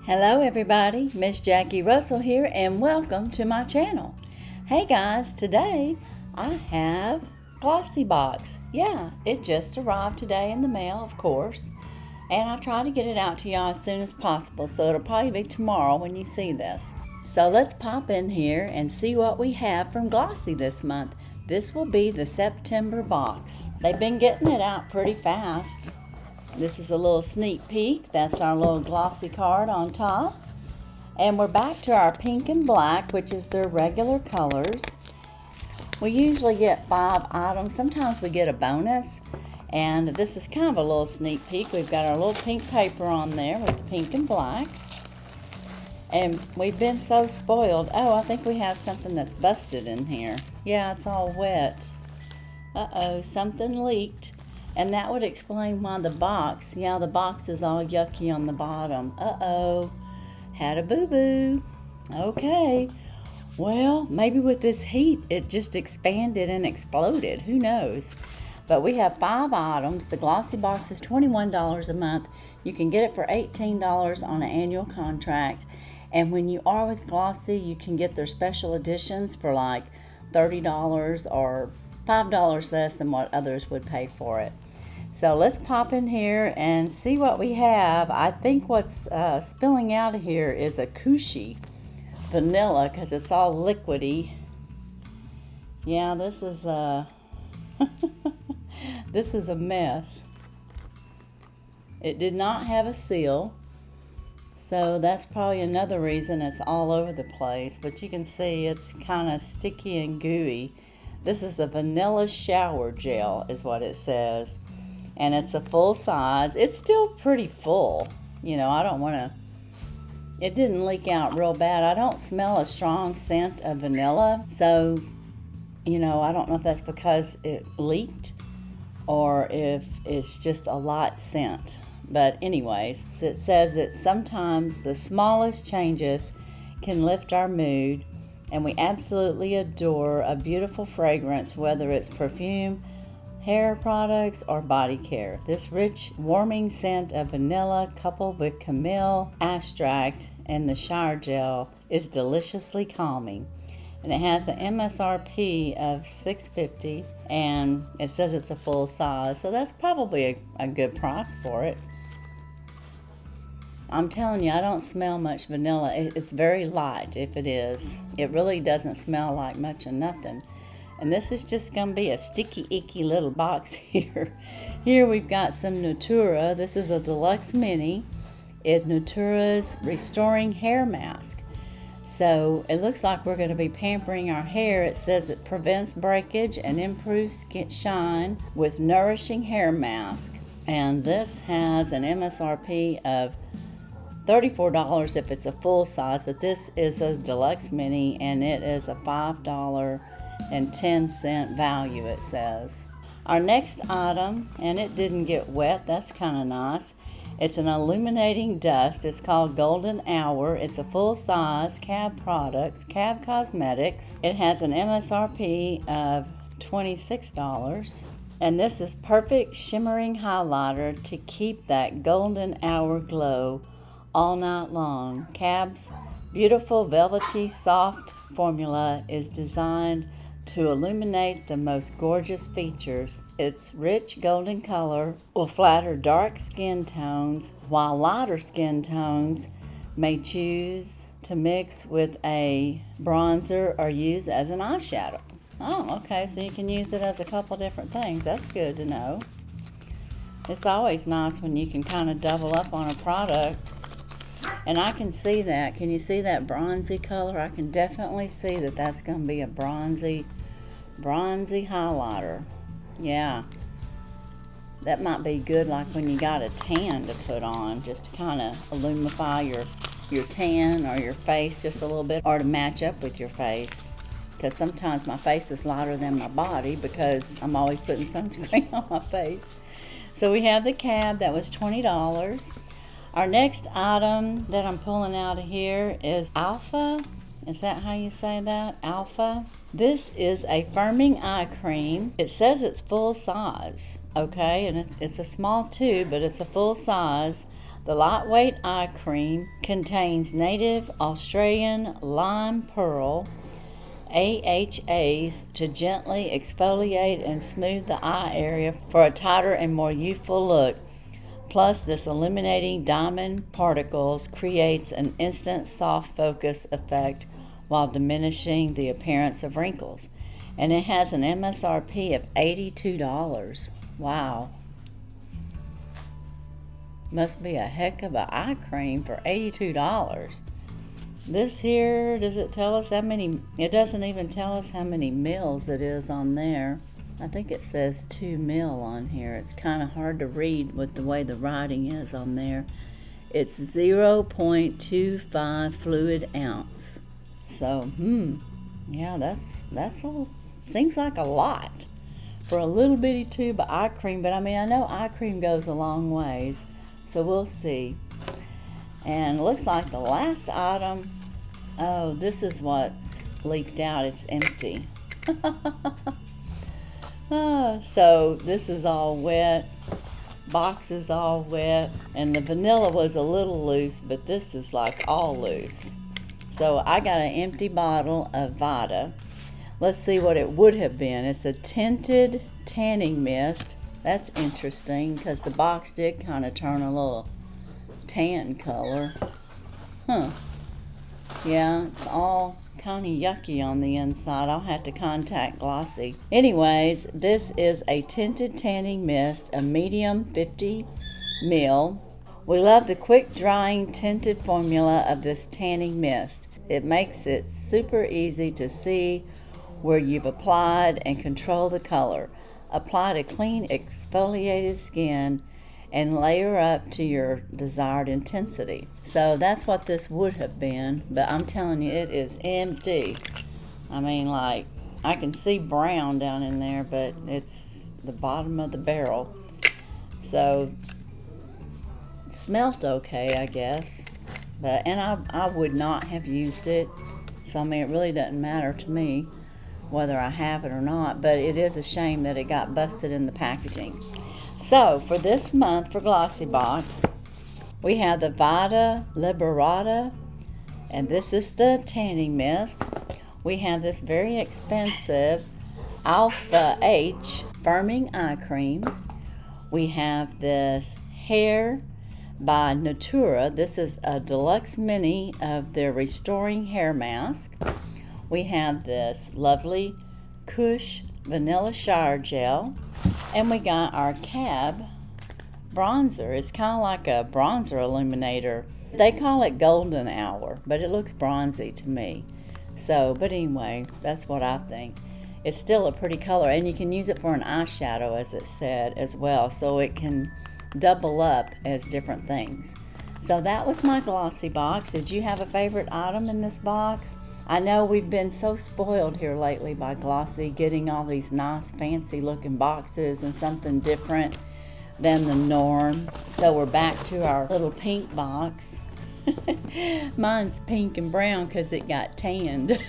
Hello everybody, Miss Jackie Russell here and welcome to my channel. Hey guys, today I have Glossy Box. Yeah, it just arrived today in the mail, of course, and I try to get it out to y'all as soon as possible, so it'll probably be tomorrow when you see this. So let's pop in here and see what we have from Glossy this month. This will be the September box. They've been getting it out pretty fast. This is a little sneak peek. That's our little glossy card on top. And we're back to our pink and black, which is their regular colors. We usually get 5 items. Sometimes we get a bonus. And this is kind of a little sneak peek. We've got our little pink paper on there with pink and black. And we've been so spoiled. Oh, I think we have something that's busted in here. Yeah, it's all wet. Uh-oh, something leaked. And that would explain why the box is all yucky on the bottom. Uh-oh, had a boo-boo. Okay, well, maybe with this heat, it just expanded and exploded. Who knows? But we have 5 items. The Glossy Box is $21 a month. You can get it for $18 on an annual contract. And when you are with Glossy, you can get their special editions for like $30 or $5 less than what others would pay for it. So let's pop in here and see what we have. I think what's spilling out of here is a cushy vanilla because it's all liquidy. Yeah, this is a this is a mess. It did not have a seal, so that's probably another reason it's all over the place. But you can see it's kind of sticky and gooey. This is a vanilla shower gel is what it says. And it's a full size. It's still pretty full. You know, I don't want to... It didn't leak out real bad. I don't smell a strong scent of vanilla. So, you know, I don't know if that's because it leaked or if it's just a light scent. But anyways, it says that sometimes the smallest changes can lift our mood. And we absolutely adore a beautiful fragrance, whether it's perfume, hair products, or body care. This rich, warming scent of vanilla coupled with camille extract and the shower gel is deliciously calming. And it has an MSRP of $6.50 and it says it's a full size, so that's probably a good price for it. I'm telling you, I don't smell much vanilla. It's very light if it is. It really doesn't smell like much of nothing. And this is just going to be a sticky, icky little box here. Here we've got some Natura. This is a deluxe mini. It's Natura's Restoring Hair Mask. So it looks like we're going to be pampering our hair. It says it prevents breakage and improves skin shine with nourishing hair mask. And this has an MSRP of $34 if it's a full size. But this is a deluxe mini and it is a $5.10 value, it says. Our next item, and it didn't get wet, that's kind of nice. It's an illuminating dust. It's called Golden Hour. It's a full size Collb products, Collb Cosmetics. It has an MSRP of $26. And this is perfect shimmering highlighter to keep that golden hour glow all night long. Collb's beautiful velvety soft formula is designed to illuminate the most gorgeous features. Its rich golden color will flatter dark skin tones, while lighter skin tones may choose to mix with a bronzer or use as an eyeshadow. Oh, okay, so you can use it as a couple different things. That's good to know. It's always nice when you can kind of double up on a product. And I can see that. Can you see that bronzy color? I can definitely see that that's going to be a bronzy highlighter. Yeah. That might be good like when you got a tan to put on, just to kind of illumify your tan or your face just a little bit, or to match up with your face. Because sometimes my face is lighter than my body because I'm always putting sunscreen on my face. So we have the Collb. That was $20. Our next item that I'm pulling out of here is Alpha. Is that how you say that? Alpha. This is a firming eye cream. It says it's full size, okay? And it's a small tube, but it's a full size. The lightweight eye cream contains native Australian lime pearl AHAs to gently exfoliate and smooth the eye area for a tighter and more youthful look. Plus, this illuminating diamond particles creates an instant soft focus effect while diminishing the appearance of wrinkles. And it has an MSRP of $82. Wow. Must be a heck of an eye cream for $82. This here, does it tell us how many? It doesn't even tell us how many mils it is on there. I think it says 2 mil on here. It's kind of hard to read with the way the writing is on there. It's 0.25 fluid ounce. So, yeah, that's seems like a lot for a little bitty tube of eye cream. But I mean, I know eye cream goes a long ways, so we'll see. And it looks like the last item, oh, this is what's leaked out. It's empty. So this is all wet. Box is all wet. And the vanilla was a little loose, but this is like all loose. So I got an empty bottle of Vita. Let's see what it would have been. It's a tinted tanning mist. That's interesting because the box did kind of turn a little tan color. Yeah, it's all kind of yucky on the inside. I'll have to contact Glossy. Anyways, this is a tinted tanning mist, a medium 50 ml. We love the quick drying tinted formula of this tanning mist. It makes it super easy to see where you've applied and control the color. Apply to clean exfoliated skin and layer up to your desired intensity. So that's what this would have been, but I'm telling you, it is empty. I mean, like, I can see brown down in there, but it's the bottom of the barrel. So it smelt okay, I guess. And I would not have used it. So I mean, it really doesn't matter to me whether I have it or not, but it is a shame that it got busted in the packaging. So for this month for Glossy Box, we have the Vita Liberata, and this is the tanning mist. We have this very expensive Alpha H firming eye cream. We have this Hair by Natura. This is a deluxe mini of their restoring hair mask. We have this lovely Kush vanilla shower gel, and we got our Collb bronzer. It's kind of like a bronzer illuminator. They call it golden hour, but it looks bronzy to me. So, but anyway, that's what I think. It's still a pretty color, and you can use it for an eyeshadow, as it said, as well, so it can double up as different things. So that was my Glossy Box. Did you have a favorite item in this box? I know we've been so spoiled here lately by Glossy, getting all these nice fancy looking boxes and something different than the norm. So we're back to our little pink box. Mine's pink and brown because it got tanned.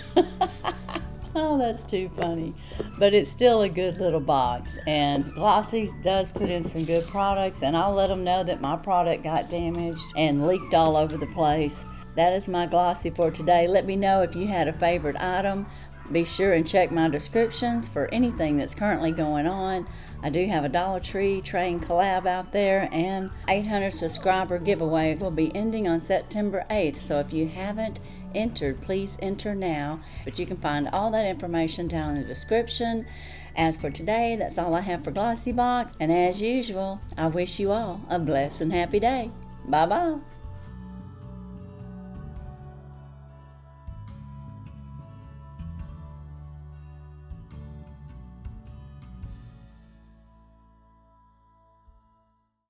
Oh, that's too funny. But it's still a good little box. And Glossy does put in some good products, and I'll let them know that my product got damaged and leaked all over the place. That is my Glossy for today. Let me know if you had a favorite item. Be sure and check my descriptions for anything that's currently going on. I do have a Dollar Tree train collab out there, and 800 subscriber giveaway will be ending on September 8th. So if you haven't entered, please enter now. But you can find all that information down in the description. As for today, that's all I have for Glossy Box. And as usual, I wish you all a blessed and happy day. Bye-bye.